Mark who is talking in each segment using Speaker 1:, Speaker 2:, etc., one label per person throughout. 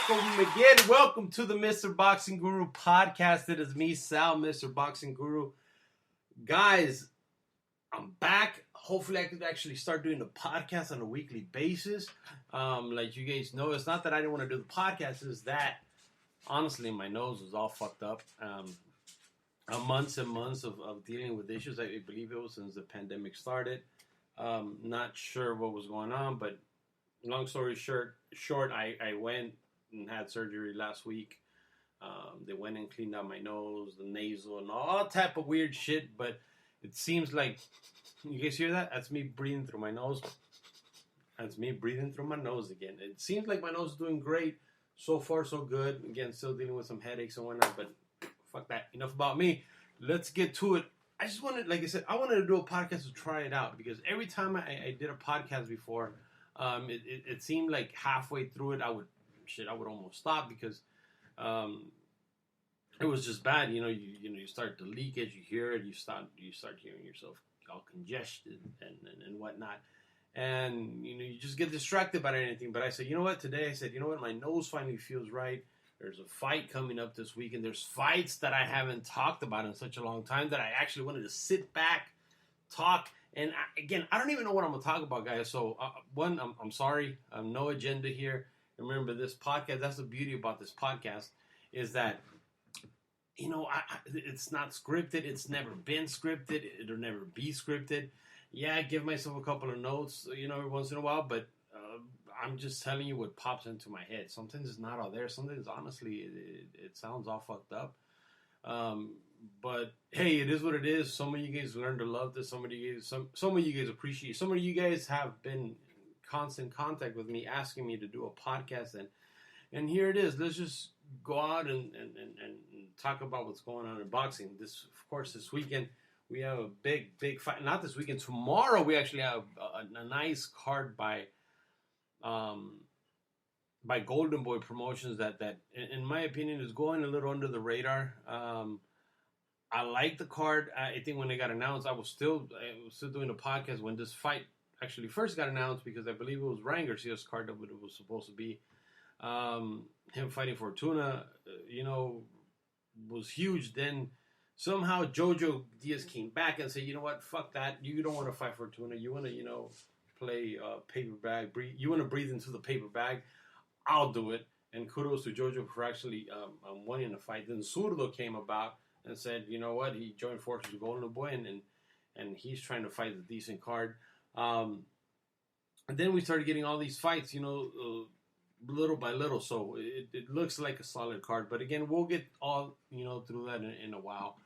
Speaker 1: Welcome again. Welcome to the Mr. Boxing Guru podcast. It is me, Sal, Mr. Boxing Guru. Guys, I'm back. Hopefully I could actually start doing the podcast on a weekly basis. Like you guys know, it's not that I didn't want to do the podcast. It's that, honestly, my nose was all fucked up. Months and months of dealing with issues. I believe it was since the pandemic started. Not sure what was going on, but long story short, I went and had surgery last week. They went and cleaned out my nose, the nasal, and all type of weird shit. But it seems like, you guys hear that? That's me breathing through my nose. That's me breathing through my nose again. It seems like my nose is doing great. So far, so good. Again, still dealing with some headaches and whatnot, but fuck that. Enough about me. Let's get to it. I just wanted, like I said, I wanted to do a podcast to try it out because every time I did a podcast before, it seemed like halfway through it, I would almost stop because it was just bad. You start the leakage, you hear it, you start hearing yourself all congested and whatnot. And, you just get distracted by anything. But I said, today my nose finally feels right. There's a fight coming up this week, and there's fights that I haven't talked about in such a long time that I actually wanted to sit back, talk. And I don't even know what I'm going to talk about, guys. So, one, I'm sorry. No agenda here. Remember, this podcast, that's the beauty about this podcast, is that, it's not scripted. It's never been scripted. It'll never be scripted. Yeah, I give myself a couple of notes, every once in a while, but I'm just telling you what pops into my head. Sometimes it's not all there. Sometimes, honestly, it sounds all fucked up. But hey, it is what it is. Some of you guys learned to love this. Some of you guys appreciate it. Some of you guys have been in constant contact with me, asking me to do a podcast, and here it is. Let's just go out and talk about what's going on in boxing. This weekend we have a big fight. Not this weekend. Tomorrow we actually have a nice card by Golden Boy Promotions that in my opinion is going a little under the radar. I like the card. I think when it got announced, I was still doing a podcast when this fight actually first got announced because I believe it was Ryan Garcia's card that it was supposed to be. Him fighting Fortuna, was huge. Then somehow Jojo Diaz came back and said, you know what, fuck that. You don't want to fight Fortuna. You want to, play paper bag. You want to breathe into the paper bag. I'll do it. And kudos to Jojo for actually winning the fight. Then Zurdo came about and said, you know what, he joined forces with Golden Boy and he's trying to fight a decent card. And then we started getting all these fights, little by little. So it looks like a solid card. But again, we'll get all, through that in a while.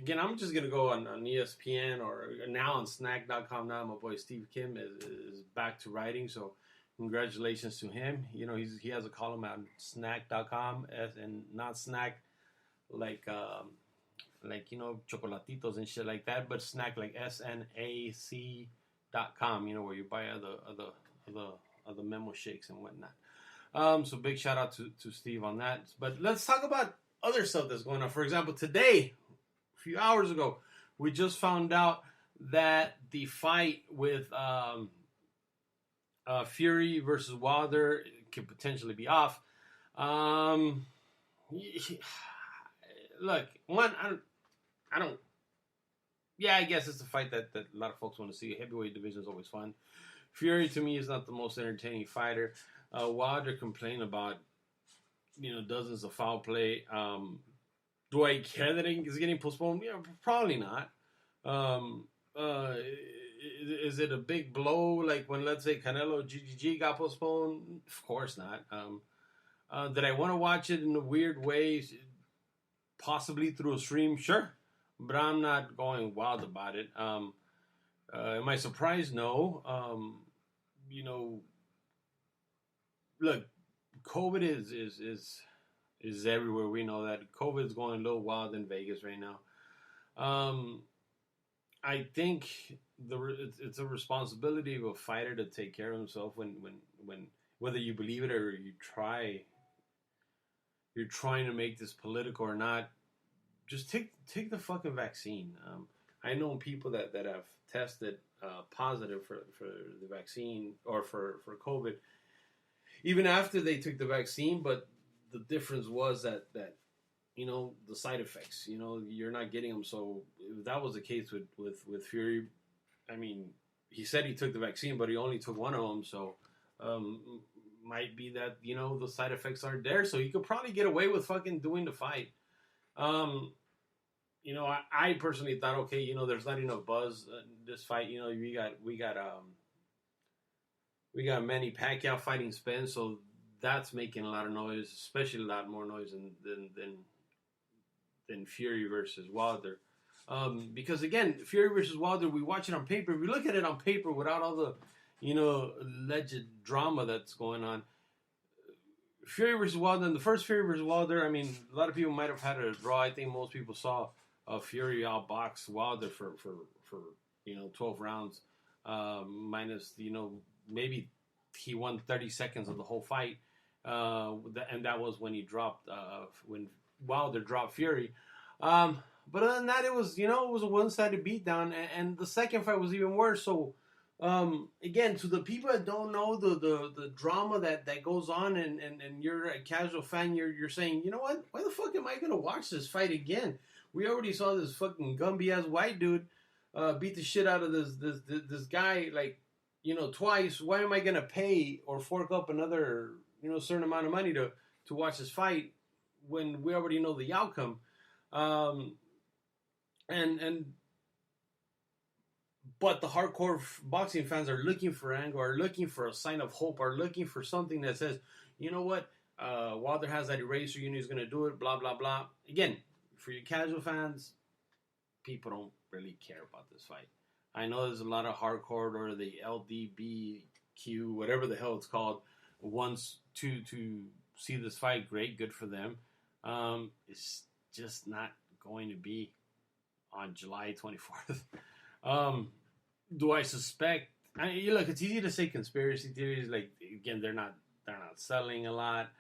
Speaker 1: Again, I'm just going to go on ESPN or now on snack.com now. My boy Steve Kim is back to writing, so congratulations to him. He has a column on snack.com and not snack like chocolatitos and shit like that, but snack like snac.com, where you buy other memo shakes and whatnot. So big shout out to Steve on that. But let's talk about other stuff that's going on. For example, today, a few hours ago, we just found out that the fight with Fury versus Wilder could potentially be off. Look, one, I don't. Yeah, I guess it's a fight that a lot of folks want to see. Heavyweight division is always fun. Fury to me is not the most entertaining fighter. Wilder complained about dozens of foul play. Do I care that it's getting postponed? Yeah, probably not. Is it a big blow like when, let's say, Canelo GGG got postponed? Of course not. Did I want to watch it in a weird way? Possibly through a stream? Sure. But I'm not going wild about it. Am I surprised? No. Look, COVID is everywhere. We know that COVID is going a little wild in Vegas right now. I think it's a responsibility of a fighter to take care of himself when whether you believe it or you're trying to make this political or not. Just take the fucking vaccine. I know people that have tested positive for the vaccine or for COVID. even after they took the vaccine. But the difference was that the side effects, you're not getting them. So if that was the case with Fury, I mean, he said he took the vaccine, but he only took one of them. So might be that the side effects aren't there. So he could probably get away with fucking doing the fight. I personally thought, okay, there's not enough buzz in this fight. We got Manny Pacquiao fighting Spence, so that's making a lot of noise, especially a lot more noise than Fury versus Wilder. Because again, Fury versus Wilder, we watch it on paper. We look at it on paper without all the, alleged drama that's going on. Fury versus Wilder, and the first Fury versus Wilder, I mean, a lot of people might have had a draw. I think most people saw Fury outbox Wilder for 12 rounds, minus, maybe he won 30 seconds of the whole fight. And that was when he dropped, when Wilder dropped Fury. But other than that, it was a one-sided beatdown, and the second fight was even worse. So, again, to the people that don't know the drama that goes on, and you're a casual fan, you're saying, you know what? Why the fuck am I gonna watch this fight again? We already saw this fucking Gumby ass white dude beat the shit out of this guy twice. Why am I gonna pay or fork up another certain amount of money to watch this fight when we already know the outcome? But the hardcore boxing fans are looking for angle, are looking for a sign of hope, are looking for something that says, you know what, Wilder has that eraser, he's going to do it, blah, blah, blah. Again, for you casual fans, people don't really care about this fight. I know there's a lot of hardcore or the LDBQ, whatever the hell it's called, wants to see this fight. Great, good for them. It's just not going to be on July 24th. Do I suspect? Look, it's easy to say conspiracy theories. Like, again, they're not selling a lot.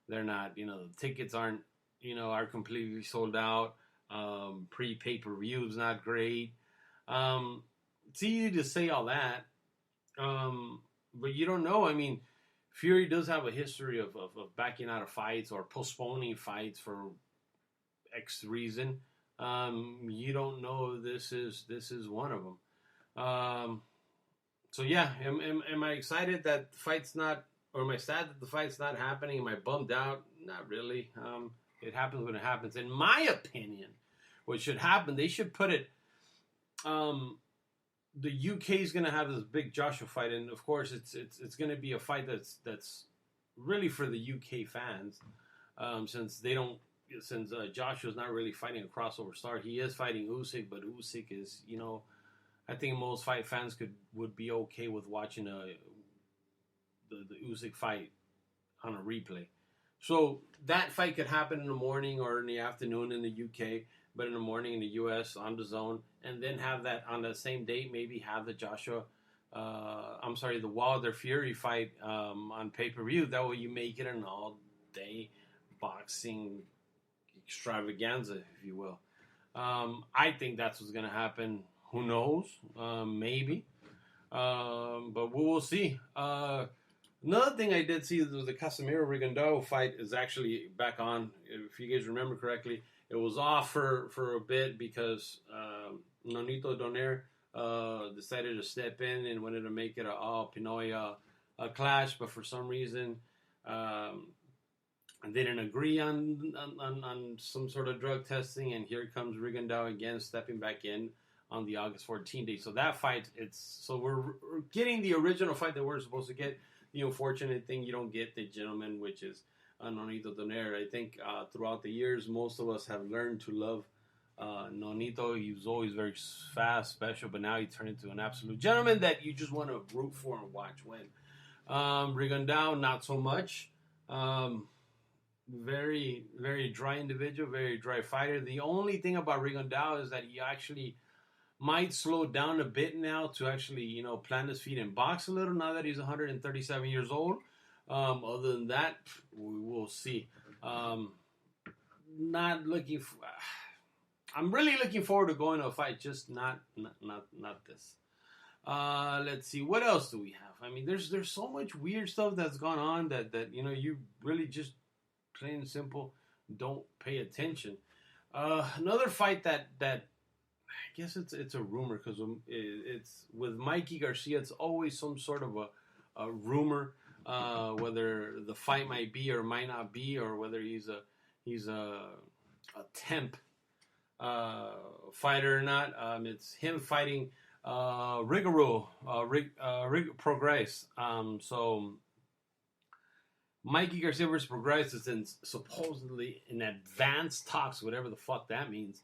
Speaker 1: They're not, the tickets are completely sold out. Pay-per-view is not great. It's easy to say all that, but you don't know. I mean, Fury does have a history of backing out of fights or postponing fights for X reason. You don't know this is one of them. So yeah, am I excited that the fight's not, or am I sad that the fight's not happening? Am I bummed out? Not really. It happens when it happens. In my opinion, what should happen, they should put it, the UK is going to have this big Joshua fight, and of course it's going to be a fight that's really for the UK fans, since Joshua's not really fighting a crossover star. He is fighting Usyk, but Usyk is, I think most fight fans would be okay with watching the Usyk fight on a replay. So that fight could happen in the morning or in the afternoon in the UK, but in the morning in the US on the zone, and then have that on the same date, maybe have the the Wilder Fury fight on pay-per-view. That way you make it an all-day boxing extravaganza, if you will. I think that's what's going to happen. Who knows? Maybe. But we will see. Another thing I did see was the Casemiro-Rigondeaux fight is actually back on. If you guys remember correctly, it was off for a bit because Nonito Donaire decided to step in and wanted to make it a Pinoy clash, but for some reason they didn't agree on some sort of drug testing, and here comes Rigondeaux again stepping back in on the August 14th date. So that fight, we're getting the original fight that we're supposed to get. The unfortunate thing, you don't get the gentleman, which is Nonito Donaire. I think throughout the years, most of us have learned to love Nonito. He was always very fast, special, but now he turned into an absolute gentleman that you just want to root for and watch win. Rigondeaux, not so much. Very, very dry individual, very dry fighter. The only thing about Rigondeaux is that he actually might slow down a bit now to actually, plant his feet and box a little now that he's 137 years old. Other than that, we will see. Not looking for... I'm really looking forward to going to a fight, just not this. Let's see, what else do we have? I mean, there's so much weird stuff that's gone on that you really just plain and simple don't pay attention. Another fight that I guess it's a rumor because it's with Mikey Garcia. It's always some sort of a rumor, whether the fight might be or might not be, or whether he's a temp fighter or not. It's him fighting Rigondeaux, Progress. So Mikey Garcia versus Progress is supposedly in advanced talks, whatever the fuck that means.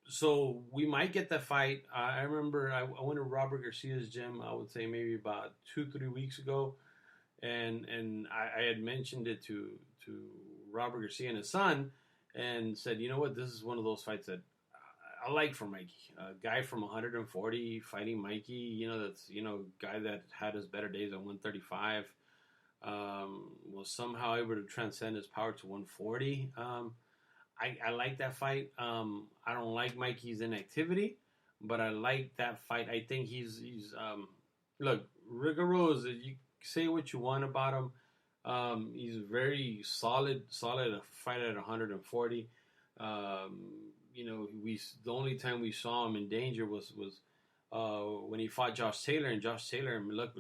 Speaker 1: So we might get that fight. I remember I went to Robert Garcia's gym, I would say maybe about 2-3 weeks ago, and I had mentioned it to Robert Garcia and his son, and said, you know what, this is one of those fights that I like for Mikey. A guy from 140 fighting Mikey, that's guy that had his better days at 135, was somehow able to transcend his power to 140. I like that fight. I don't like Mikey's inactivity, but I like that fight. I think he's look, Rigondeaux, you say what you want about him. He's very solid a fight at 140. The only time we saw him in danger was when he fought Josh Taylor, and Josh Taylor, look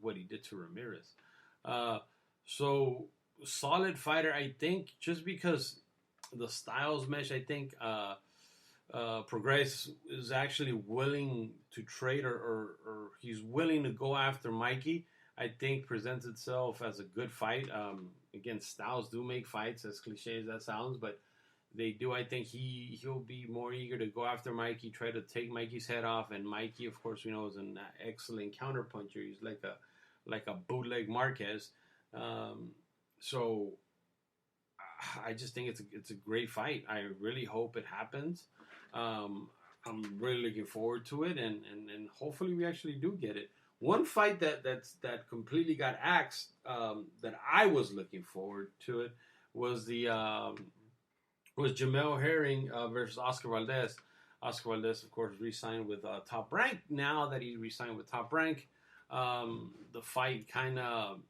Speaker 1: what he did to Ramirez. So solid fighter, I think, just because the styles mesh. I think Progress is actually willing to trade, or he's willing to go after Mikey. I think presents itself as a good fight. Again, styles do make fights, as cliche as that sounds, but they do. I think he'll be more eager to go after Mikey, try to take Mikey's head off, and Mikey, of course, we know, is an excellent counterpuncher. He's like a bootleg Marquez. So I just think it's a great fight. I really hope it happens. I'm really looking forward to it, and hopefully we actually do get it. One fight that completely got axed, that I was looking forward to it, was Jamel Herring versus Oscar Valdez. Oscar Valdez, of course, re-signed with Top Rank. Now that he re-signed with Top Rank, the fight kind of,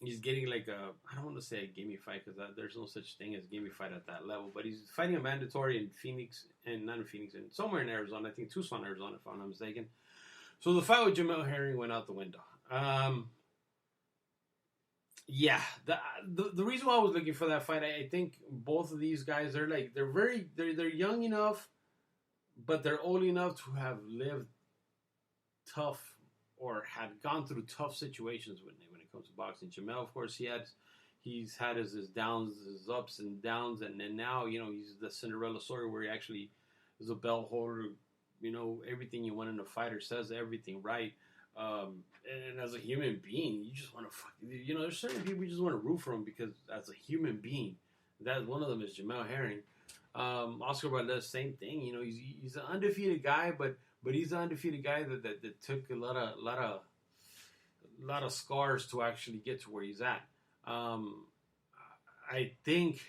Speaker 1: he's getting like I don't want to say a gimme fight, because there's no such thing as gimme fight at that level, but he's fighting a mandatory in Phoenix, and not in Phoenix, and somewhere in Arizona. I think Tucson, Arizona, if I'm not mistaken. So the fight with Jamel Herring went out the window. Yeah, the reason why I was looking for that fight, I think both of these guys, they're young enough, but they're old enough to have lived tough, or had gone through tough situations when it comes to boxing. Jamel, of course, he's had his downs, his ups and downs, and then now he's the Cinderella story where he actually is a belt holder. Everything you want in a fighter, says everything right. And as a human being, you just want to there's certain people you just want to root for them, because as a human being, that one of them is Jamel Herring. Oscar Valdez, same thing. He's an undefeated guy, but he's an undefeated guy that took a lot of scars to actually get to where he's at. I think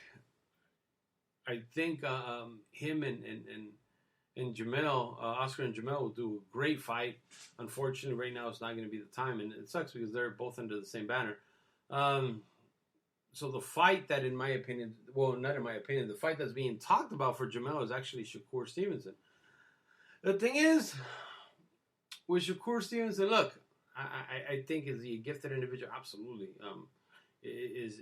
Speaker 1: him and Jamel, Oscar and Jamel will do a great fight. Unfortunately, right now it's not going to be the time, and it sucks because they're both under the same banner. So the fight that, in my opinion, well, not in my opinion, the fight that's being talked about for Jamel is actually Shakur Stevenson. The thing is, with Shakur Stevenson, look, I think, is he a gifted individual? Absolutely. Is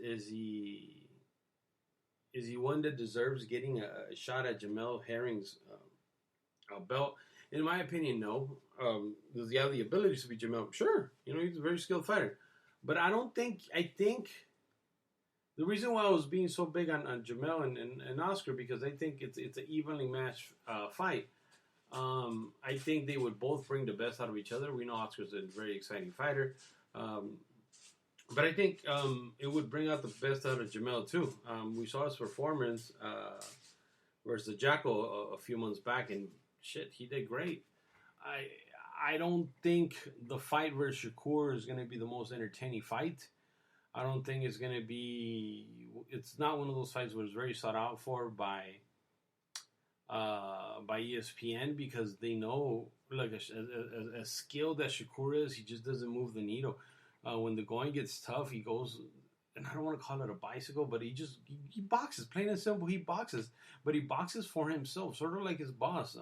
Speaker 1: he one that deserves getting a shot at Jamel Herring's belt? In my opinion, no. Does he have the ability to be Jamel? Sure. He's a very skilled fighter. But I think the reason why I was being so big on Jamel and Oscar, because I think it's an evenly matched fight. I think they would both bring the best out of each other. We know Oscar's a very exciting fighter. But I think it would bring out the best out of Jamel too. We saw his performance versus the Jackal a few months back, and shit, he did great. I don't think the fight versus Shakur is going to be the most entertaining fight. I don't think it's going to be. It's not one of those fights where it's very sought out for by ESPN, because they know like as skilled as Shakur is, he just doesn't move the needle. When the going gets tough, he goes, and I don't want to call it a bicycle, but he boxes, plain and simple. He boxes, but he boxes for himself, sort of like his boss,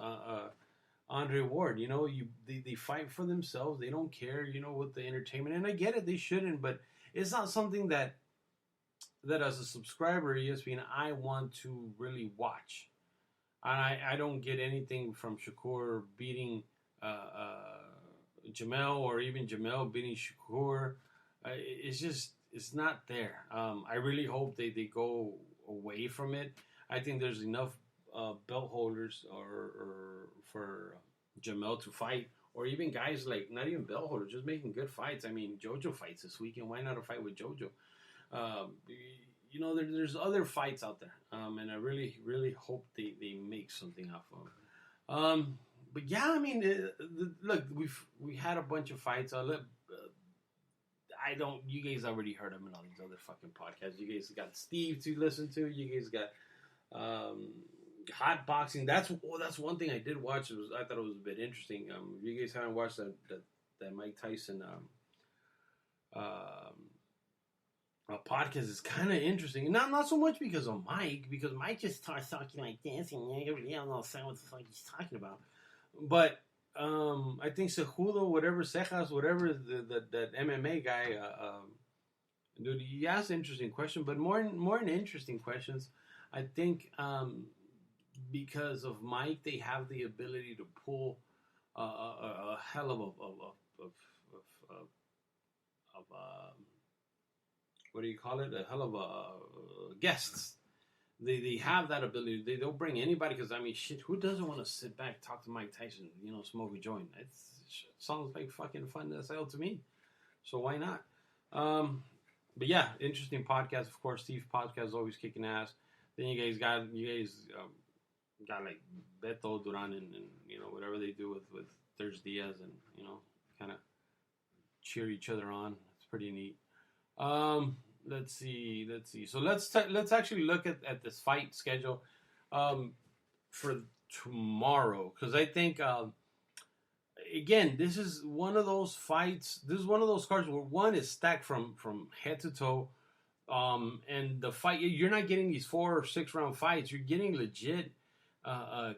Speaker 1: Andre Ward. You know, they fight for themselves. They don't care, you know, with the entertainment. And I get it, they shouldn't, but it's not something that as a subscriber of ESPN I want to really watch. I don't get anything from Shakur beating Jamel, or even Jamel beating Shakur. It's not there. I really hope they go away from it. I think there's enough belt holders or for Jamel to fight, or even guys like not even belt holders, just making good fights. I mean, JoJo fights this weekend. Why not a fight with JoJo? You know, there's other fights out there, and I really, really hope they make something off of them. But yeah, I mean, look, we had a bunch of fights. You guys already heard them in all these other fucking podcasts. You guys got Steve to listen to. You guys got hot boxing. That's one thing I did watch. I thought it was a bit interesting. You guys haven't watched that Mike Tyson a podcast is kind of interesting. Not so much because of Mike, because Mike just starts talking like this, and everybody else don't understand what the fuck he's talking about. But I think Cejudo, Cejas, whatever, that MMA guy, dude, he asked interesting questions, but more than interesting questions, I think because of Mike, they have the ability to pull a hell of what do you call it? A hell of a guests. They have that ability. They'll bring anybody, because I mean, shit, who doesn't want to sit back, talk to Mike Tyson, you know, smoke a joint? It sounds like fucking fun as hell to me. So why not? But yeah, interesting podcast. Of course, Steve's podcast is always kicking ass. Then you guys got like Beto, Duran, and you know, whatever they do with there's Diaz, and you know, kind of cheer each other on. It's pretty neat. Let's see. So let's actually look at this fight schedule for tomorrow, because I think again, this is one of those fights. This is one of those cards where one is stacked from head to toe, and the fight, you're not getting these 4 or 6 round fights. You're getting legit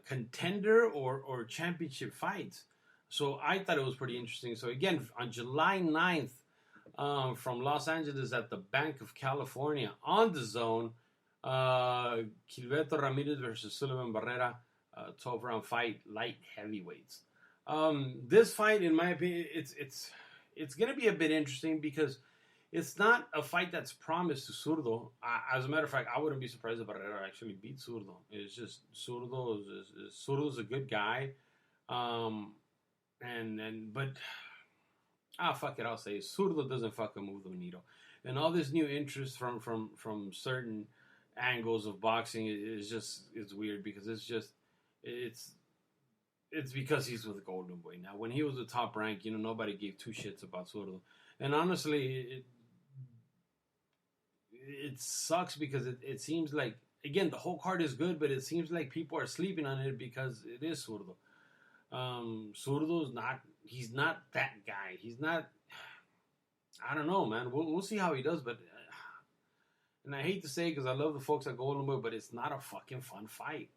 Speaker 1: contender or championship fights. So I thought it was pretty interesting. So again, on July 9th. From Los Angeles at the Bank of California on the Zone, Gilberto Ramirez versus Sullivan Barrera, 12-round fight, light heavyweights. This fight, in my opinion, it's going to be a bit interesting, because it's not a fight that's promised to Zurdo. As a matter of fact, I wouldn't be surprised if Barrera actually beat Zurdo. It's just Zurdo's a good guy, but. Fuck it, I'll say Zurdo doesn't fucking move the needle. And all this new interest from certain angles of boxing it's weird, because it's because he's with Golden Boy. Now, when he was the top rank, you know, nobody gave 2 shits about Zurdo. And honestly, it sucks, because it seems like, again, the whole card is good, but it seems like people are sleeping on it because it is Zurdo. Zurdo's not. He's not that guy. He's not. I don't know, man. We'll see how he does, but and I hate to say it, because I love the folks at Golden Boy, but it's not a fucking fun fight.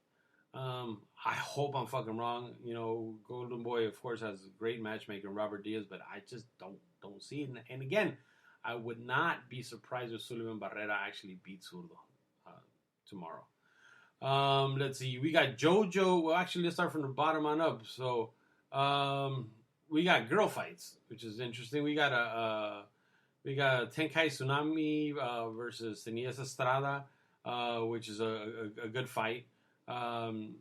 Speaker 1: I hope I'm fucking wrong. You know, Golden Boy, of course, has a great matchmaker, Robert Diaz, but I just don't see it. And again, I would not be surprised if Sullivan Barrera actually beats Zurdo tomorrow. Let's see. We got JoJo. Well, actually, let's start from the bottom on up. So, we got girl fights, which is interesting. We got Tenkai Tsunami versus Inés Estrada, which is a good fight. Inés,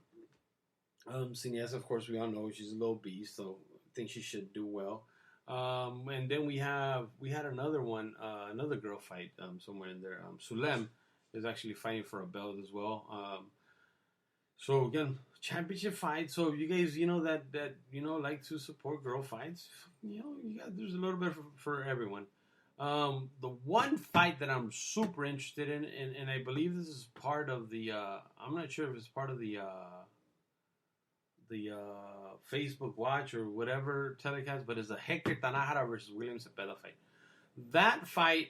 Speaker 1: of course, we all know she's a little beast, so I think she should do well. And then we had another one, another girl fight somewhere in there. Sulem is actually fighting for a belt as well. So again, championship fight. So if you guys, you know, that you know, like to support girl fights, you know, there's a little bit for everyone. The one fight that I'm super interested in, and I believe this is part of the, I'm not sure if it's part of the Facebook Watch or whatever telecast, but it's a Hector Tanajara versus William Cepeda fight. That fight,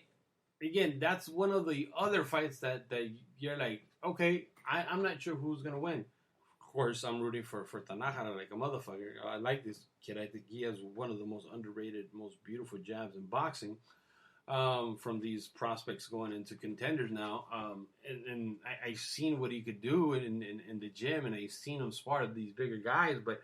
Speaker 1: again, that's one of the other fights that you're like, okay, I'm not sure who's gonna win. Of course, I'm rooting for Tanajara like a motherfucker. I like this kid. I think he has one of the most underrated, most beautiful jabs in boxing. From these prospects going into contenders now, and I've seen what he could do in the gym, and I've seen him spar with these bigger guys. But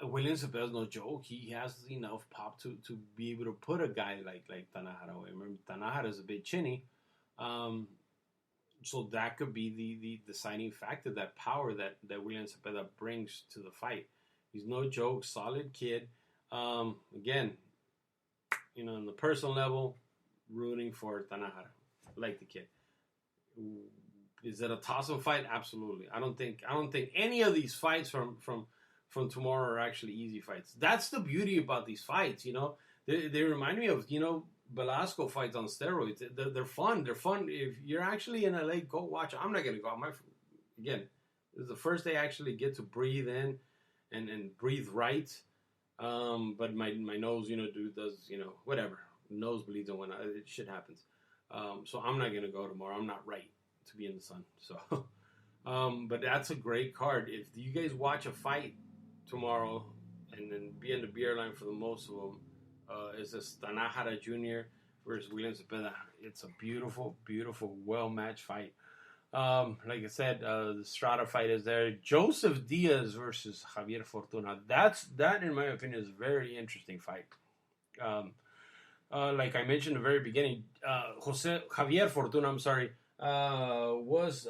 Speaker 1: William Cepeda is no joke. He has enough pop to be able to put a guy like Tanajara away. Remember, Tanajara is a bit chinny, so that could be the deciding factor, that power that William Cepeda brings to the fight. He's no joke, solid kid. Again, on the personal level, rooting for Tanajara. I like the kid. Is it a toss-up fight? Absolutely. I don't think any of these fights from tomorrow are actually easy fights. That's the beauty about these fights. They remind me of Velasco fights on steroids. They're fun. They're fun. If you're actually in LA, go watch. I'm not gonna go. Again, this is the first day I actually get to breathe in and breathe right. But my nose, does, whatever. Nose bleeds and whatnot. Shit happens. So I'm not going to go tomorrow. I'm not right to be in the sun. So, but that's a great card. If you guys watch a fight tomorrow and then be in the beer line for the most of them, it's this Tanajara Jr. versus William Cepeda. It's a beautiful, beautiful, well-matched fight. Like I said, the Strata fight is there. Joseph Diaz versus Javier Fortuna. That, in my opinion, is a very interesting fight. Like I mentioned in the very beginning, Javier Fortuna, was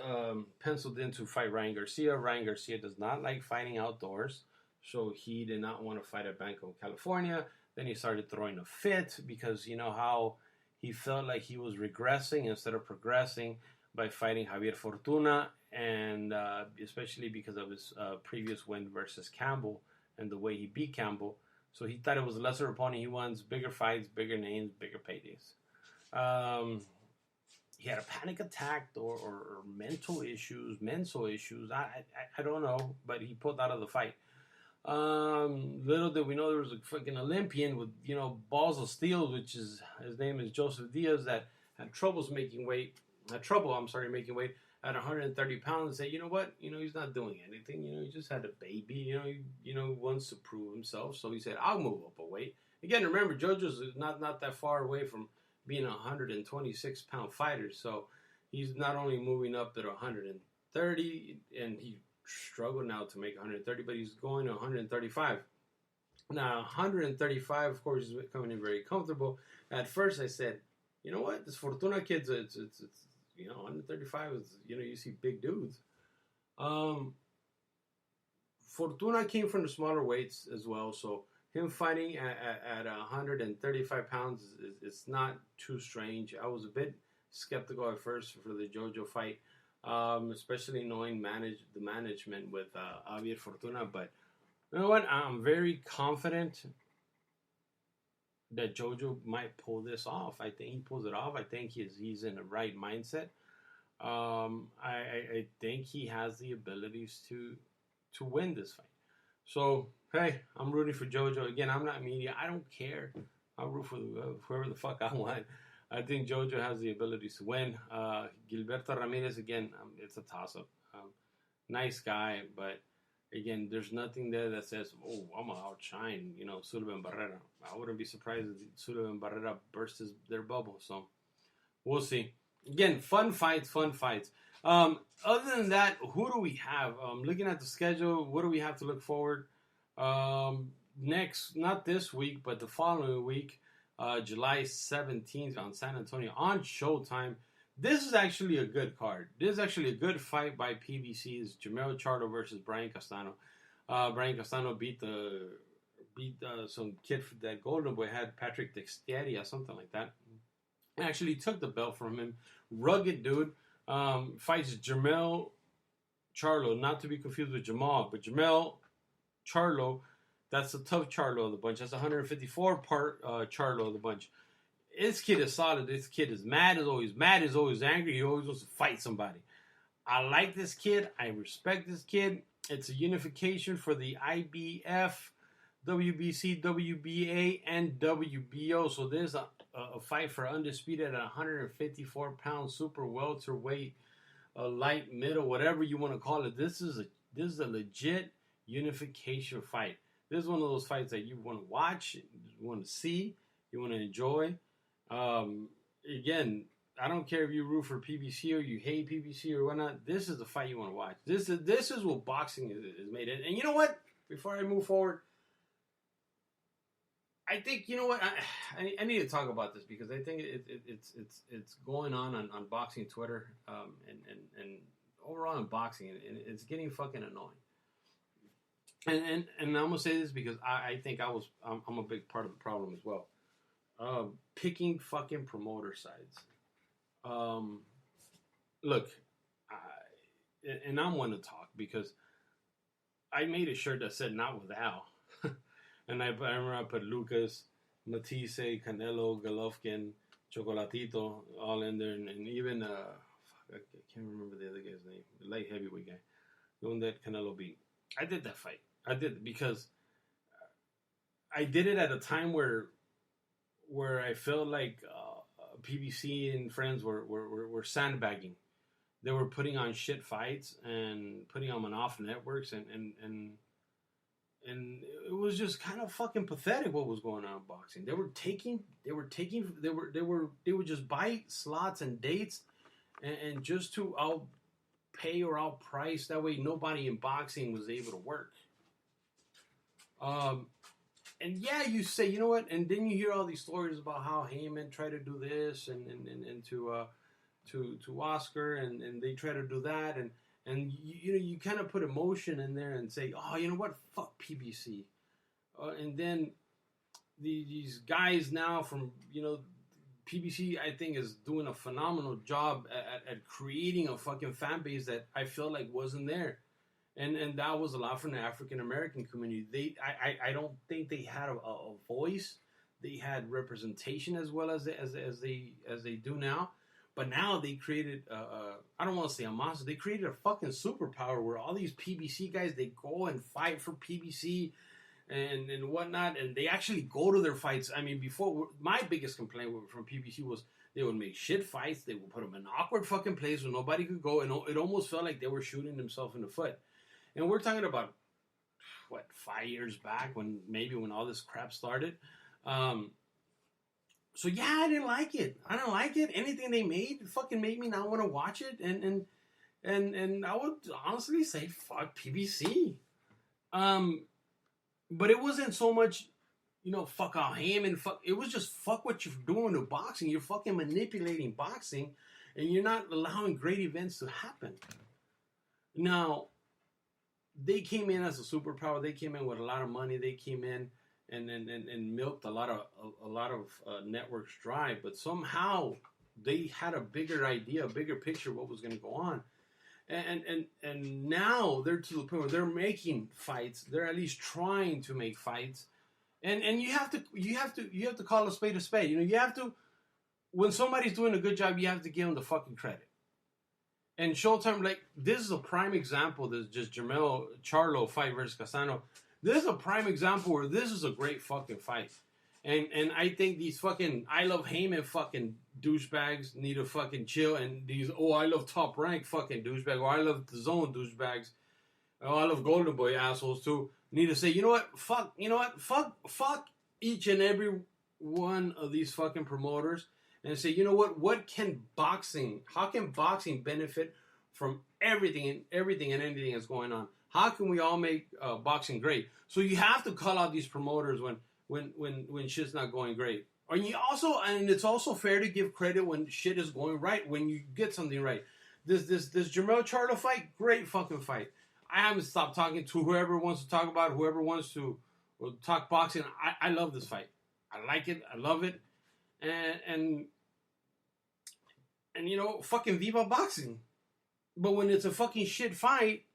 Speaker 1: penciled in to fight Ryan Garcia. Ryan Garcia does not like fighting outdoors, so he did not want to fight at Banco, California. Then he started throwing a fit because how he felt like he was regressing instead of progressing by fighting Javier Fortuna, and especially because of his previous win versus Campbell and the way he beat Campbell. So he thought it was a lesser opponent. He wants bigger fights, bigger names, bigger paydays. He had a panic attack or mental issues. I don't know, but he pulled out of the fight. Little did we know there was a fucking Olympian with, balls of steel, which is, his name is Joseph Diaz, that had trouble making weight at 130 pounds. Say, you know what? He's not doing anything. He just had a baby. He wants to prove himself. So he said, I'll move up a weight. Again, remember, JoJo's not that far away from being a 126 pound fighter. So he's not only moving up to 130, and he struggled now to make 130, but he's going to 135. Now, 135, of course, is coming in very comfortable. At first, I said, you know what? This Fortuna kid's, it's 135 is, you see big dudes. Fortuna came from the smaller weights as well, so him fighting at 135 pounds is not too strange. I was a bit skeptical at first for the JoJo fight, especially knowing the management with Javier Fortuna, but you know what? I'm very confident that JoJo might pull this off. I think he pulls it off. I think he's in the right mindset. I think he has the abilities to win this fight. So, hey, I'm rooting for JoJo. Again, I'm not media. I don't care. I'll root for whoever the fuck I want. I think JoJo has the abilities to win. Gilberto Ramirez, again, it's a toss-up. Nice guy, but again, there's nothing there that says, oh, I'm going to outshine, Sullivan Barrera. I wouldn't be surprised if Sullivan Barrera bursts their bubble. So, we'll see. Again, fun fights. Other than that, who do we have? Looking at the schedule, what do we have to look forward? Next, not this week, but the following week, July 17th on San Antonio on Showtime. This is actually a good card. This is actually a good fight by PBC's Jamel Charlo versus Brian Castano. Brian Castano beat some kid that Golden Boy had, Patrick Dexteria, something like that. Actually took the belt from him. Rugged dude. Fights Jamel Charlo, not to be confused with Jamal, but Jamel Charlo, that's the tough Charlo of the bunch. That's 154 part Charlo of the bunch. This kid is solid. This kid is mad. He's always angry. He always wants to fight somebody. I like this kid. I respect this kid. It's a unification for the IBF, WBC, WBA, and WBO. So there's a fight for undisputed at 154-pound super welterweight, light middle, whatever you want to call it. This is a legit unification fight. This is one of those fights that you want to watch, you want to see, you want to enjoy. Again, I don't care if you root for PBC or you hate PBC or whatnot. This is the fight you want to watch. This is what boxing is made. And you know what? Before I move forward, I think, you know what? I need to talk about this because I think it's going on boxing Twitter and overall in boxing, and it's getting fucking annoying. And I'm gonna say this because I think I'm a big part of the problem as well. Picking fucking promoter sides. Look, and I'm one to talk because I made a shirt that said "Not with Al," and I remember I put Lucas, Matisse, Canelo, Golovkin, Chocolatito all in there, and even I can't remember the other guy's name, the light heavyweight guy, the one that Canelo beat. I did that fight. I did it because I did it at a time where I felt like PBC and friends were sandbagging. They were putting on shit fights and putting them on off networks, and it was just kind of fucking pathetic what was going on in boxing. They would just buy slots and dates and just to outpay or outprice. That way nobody in boxing was able to work. And yeah, you say, you know what? And then you hear all these stories about how Heyman tried to do this and to Oscar, and they try to do that, and you kind of put emotion in there and say, oh, you know what? Fuck PBC. And then these guys now from PBC, I think, is doing a phenomenal job at creating a fucking fan base that I feel like wasn't there. And that was a lot from the African American community. I don't think they had a voice. They had representation as well as they do now. But now they created I don't want to say a monster. They created a fucking superpower where all these PBC guys, they go and fight for PBC and whatnot, and they actually go to their fights. I mean, before, my biggest complaint from PBC was they would make shit fights. They would put them in awkward fucking places where nobody could go, and it almost felt like they were shooting themselves in the foot. And we're talking about, 5 years back when all this crap started. So yeah, I didn't like it. Anything they made fucking made me not want to watch it. And I would honestly say fuck PBC. But it wasn't so much, fuck out him and fuck. It was just fuck what you're doing to boxing. You're fucking manipulating boxing, and you're not allowing great events to happen. Now, they came in as a superpower. They came in with a lot of money. They came in and milked a lot of networks dry. But somehow they had a bigger idea, a bigger picture of what was going to go on. And now they're to the point where they're making fights. They're at least trying to make fights. And you have to call a spade a spade. You have to, when somebody's doing a good job, you have to give them the fucking credit. And Showtime, like, this is a prime example. This just Jamel Charlo fight versus Casano. This is a prime example where this is a great fucking fight. And I think these fucking I Love Heyman fucking douchebags need to fucking chill. And these I Love Top Rank fucking douchebags, or I Love the Zone douchebags, I Love Golden Boy assholes too, need to say, you know what, fuck fuck each and every one of these fucking promoters. And say, you know what? How can boxing benefit from everything and anything that's going on? How can we all make boxing great? So you have to call out these promoters when shit's not going great. And it's also fair to give credit when shit is going right, when you get something right. This Jamel Charlo fight, great fucking fight. I haven't stopped talking to whoever wants to talk about it, whoever wants to talk boxing. I love this fight. I like it. I love it. And fucking Viva Boxing. But when it's a fucking shit fight,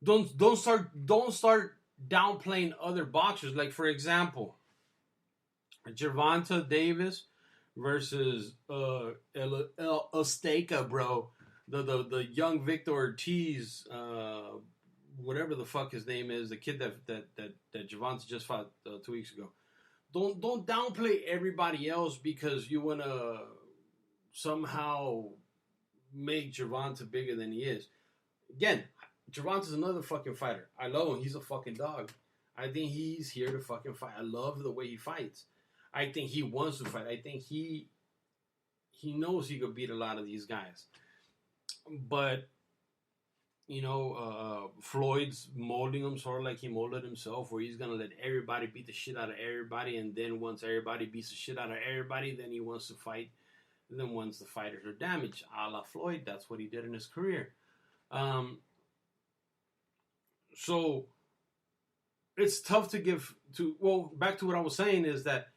Speaker 1: don't start downplaying other boxers. Like, for example, Gervonta Davis versus El Azteca, bro. the young Victor Ortiz, whatever the fuck his name is, the kid that Gervonta just fought 2 weeks ago. Don't downplay everybody else because you want to somehow make Gervonta bigger than he is. Again, Gervonta's another fucking fighter. I love him. He's a fucking dog. I think he's here to fucking fight. I love the way he fights. I think he wants to fight. I think he knows he could beat a lot of these guys. But, you know, Floyd's molding him sort of like he molded himself, where he's going to let everybody beat the shit out of everybody, and then once everybody beats the shit out of everybody, then he wants to fight. And then once the fighters are damaged, a la Floyd, that's what he did in his career. So it's tough to back to what I was saying is that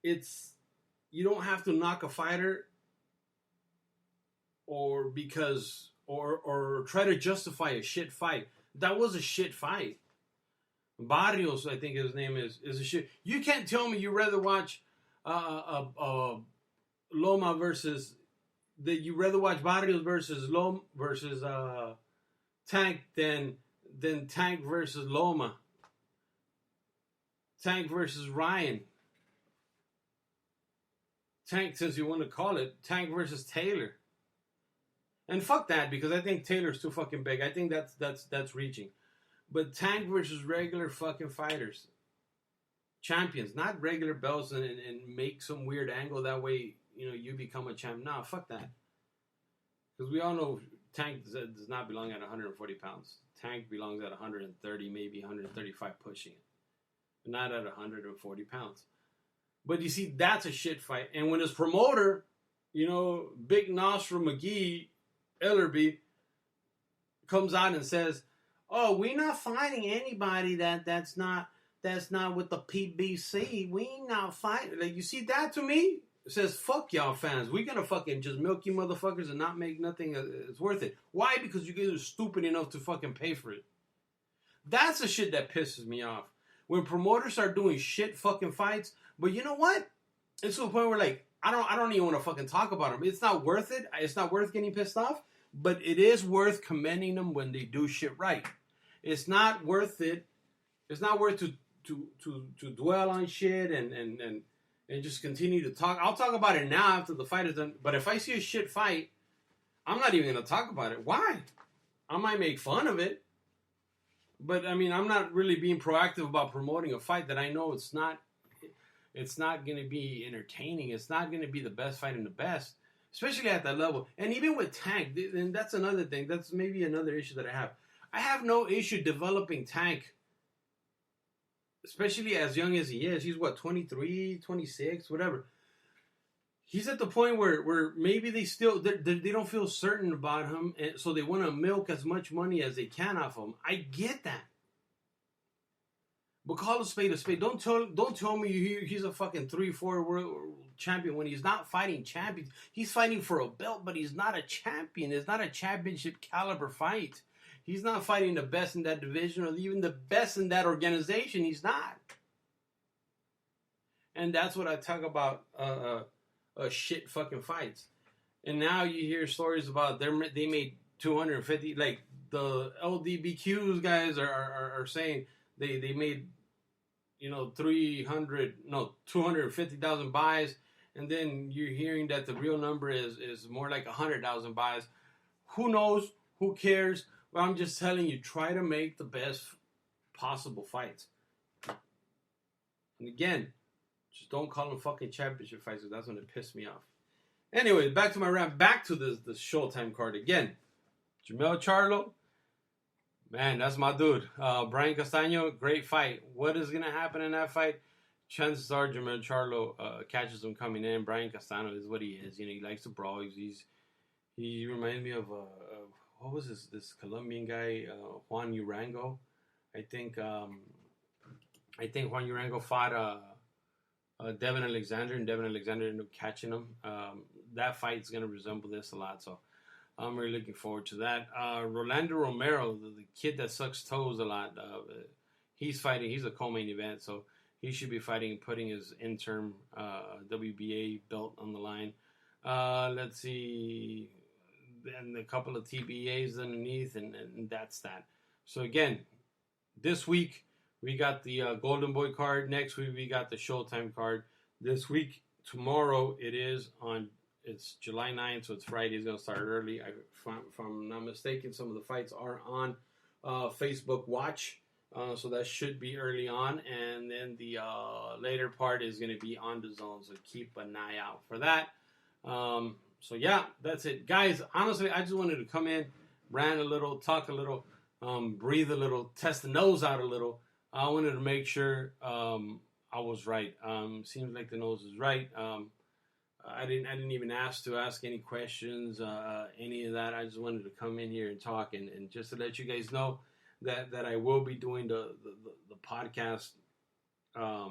Speaker 1: you don't have to knock a fighter or try to justify a shit fight. That was a shit fight. Barrios, I think his name is a shit. You can't tell me you'd rather watch Loma versus that you rather watch Barrios versus Loma versus Tank than Tank versus Loma. Tank versus Ryan. Tank, since you want to call it, Tank versus Taylor. And fuck that, because I think Taylor's too fucking big. I think that's reaching. But Tank versus regular fucking fighters. Champions, not regular belts and make some weird angle. That way, you know, you become a champ. Nah, fuck that. Because we all know Tank does not belong at 140 pounds. Tank belongs at 130, maybe 135 pushing it. Not at 140 pounds. But you see, that's a shit fight. And when his promoter, you know, Big Nostra McGee, Ellerby, comes out and says, "Oh, we're not fighting anybody that's not with the PBC. We ain't not fighting." Like, you see that to me? It says, "Fuck y'all fans. We're gonna fucking just milk you motherfuckers and not make nothing it's worth it." Why? Because you guys are stupid enough to fucking pay for it. That's the shit that pisses me off. When promoters start doing shit fucking fights, but you know what? It's to the point where, like, I don't even want to fucking talk about them. It's not worth it. It's not worth getting pissed off, but it is worth commending them when they do shit right. It's not worth it. It's not worth to dwell on shit and just continue to talk. I'll talk about it now after the fight is done. But if I see a shit fight, I'm not even gonna talk about it. Why? I might make fun of it. But, I mean, I'm not really being proactive about promoting a fight that I know it's not going to be entertaining. It's not going to be the best fight in the best, especially at that level. And even with Tank, and that's another thing. That's maybe another issue that I have. I have no issue developing Tank, especially as young as he is. He's, 23, 26, whatever. He's at the point where maybe they don't feel certain about him, and so they want to milk as much money as they can off him. I get that, but call a spade a spade. Don't tell me he's a fucking 3-4 world champion when he's not fighting champions. He's fighting for a belt, but he's not a champion. It's not a championship caliber fight. He's not fighting the best in that division or even the best in that organization. He's not, and that's what I talk about. Shit fucking fights. And now you hear stories about they made 250, like the LDBQs guys are saying they made, you know, 250,000 buys, and then you're hearing that the real number is more like 100,000 buys. Who knows? Who cares? But I'm just telling you, try to make the best possible fights. And again, just don't call them fucking championship fights, because that's when it pissed me off. Anyway, back to my rant. Back to the Showtime card again. Jamel Charlo. Man, that's my dude. Brian Castaño, great fight. What is going to happen in that fight? Chances are Jamel Charlo catches him coming in. Brian Castaño is what he is. You know, he likes to brawl. He reminds me of what was this Colombian guy, Juan Urango. I think Juan Urango fought Devin Alexander, and Devin Alexander ended up catching him. That fight's going to resemble this a lot, so I'm really looking forward to that. Rolando Romero, the kid that sucks toes a lot, he's fighting. He's a co-main event, so he should be fighting and putting his interim WBA belt on the line. Let's see. and a couple of TBAs underneath, and that's that. So again, this week we got the Golden Boy card. Next week we got the Showtime card. This week, tomorrow, it's July 9th, so it's Friday. It's going to start early. If I'm not mistaken, some of the fights are on Facebook Watch. So that should be early on. And then the later part is going to be on the zone. So keep an eye out for that. So yeah, that's it. Guys, honestly, I just wanted to come in, rant a little, talk a little, breathe a little, test the nose out a little. I wanted to make sure I was right. Seems like the nose is right. I didn't even ask any questions, any of that. I just wanted to come in here and talk and just to let you guys know that I will be doing the podcast a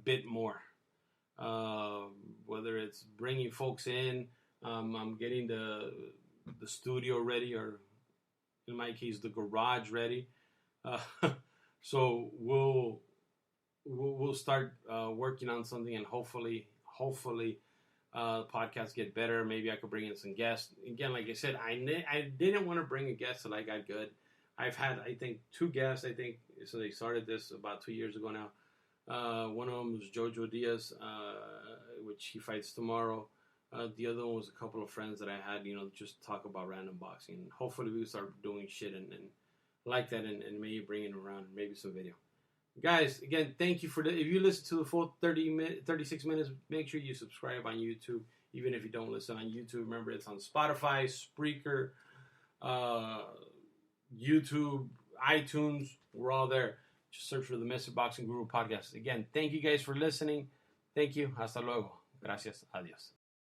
Speaker 1: bit more. Whether it's bringing folks in, I'm getting the studio ready, or in my case, the garage ready. So we'll start working on something, and hopefully the podcast get better. Maybe I could bring in some guests. Again, like I said, I didn't want to bring a guest till I got good. I've had, I think, 2 guests. I think so. They started this about 2 years ago now. One of them was Jojo Diaz, which he fights tomorrow. The other one was a couple of friends that I had, just talk about random boxing. Hopefully we start doing shit and like that, and maybe bringing around maybe some video. Guys, again, thank you if you listen to the full 36 minutes, make sure you subscribe on YouTube. Even if you don't listen on YouTube, remember it's on Spotify, Spreaker, YouTube, iTunes. We're all there. Just search for the Mr. Boxing Guru podcast. Again, thank you guys for listening. Thank you. Hasta luego. Gracias. Adios.